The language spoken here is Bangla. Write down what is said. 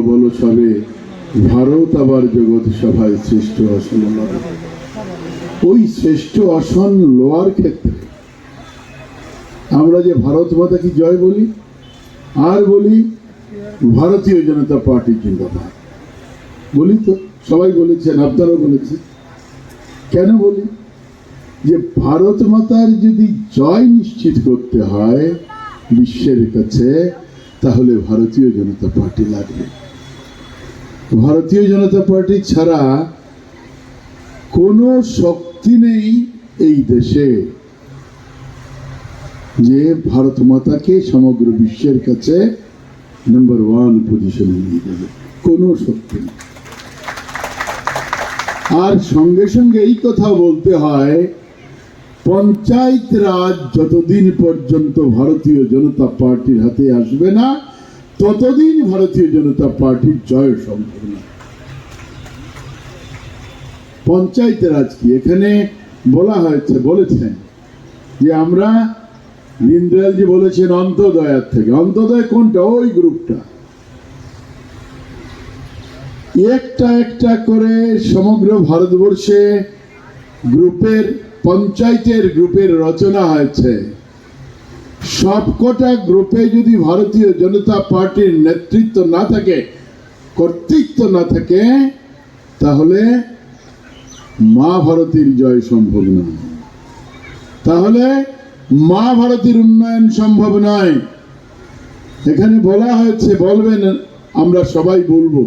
বলো সবে ভারত আবার জগৎ সভায় শ্রেষ্ঠ আসন লবে। ওই শ্রেষ্ঠ আসন লোয়ার ক্ষেত্রে আমরা যে ভারত মাতা কি জয় বলি আর বলি ভারতীয় জনতা পার্টি জিন্দাবাদ বলি, তো সবাই বলেছেন, আপনারাও বলেছেন। কেন বলি? যে ভারত মাতার যদি জয় নিশ্চিত করতে হয় বিশ্বের কাছে, তাহলে ভারতীয় জনতা পার্টি লাগবে। ভারতীয় জনতা পার্টি ছাড়া কোনো শক্তি নেই এই দেশে যে ভারত মাতাকে সমগ্র বিশ্বের কাছে নাম্বার 1 পজিশনে নিয়ে যাবে। কোনো শক্তি নেই। আর সঙ্গে সঙ্গে এই কথা বলতে হয়, পঞ্চায়েত রাজ যতদিন পর্যন্ত ভারতীয় জনতা পার্টির হাতে আসবে না, ততদিন ভারতীয় জনতা পার্টির জয় সম্ভব না। পঞ্চায়েত রাজ কি? এখানে বলা হয়েছে, বলেছেন যে আমরা, দীনদয়ালজি বলেছেন অন্তোদয়ের থেকে। অন্তোদয় কোনটা? ওই গ্রুপটা একটা একটা করে সমগ্র ভারতবর্ষে গ্রুপের, পঞ্চায়েতের গ্রুপের রচনা হয়েছে। সবকটা গ্রুপে যদি ভারতীয় জনতা পার্টির নেতৃত্ব না থাকে, কর্তৃত্ব না থাকে, তাহলে মা ভারতীর জয় সম্ভব নয়, তাহলে মা ভারতীর উন্নয়ন সম্ভব নয়। এখানে বলা হয়েছে, বলবেন, আমরা সবাই বলবো।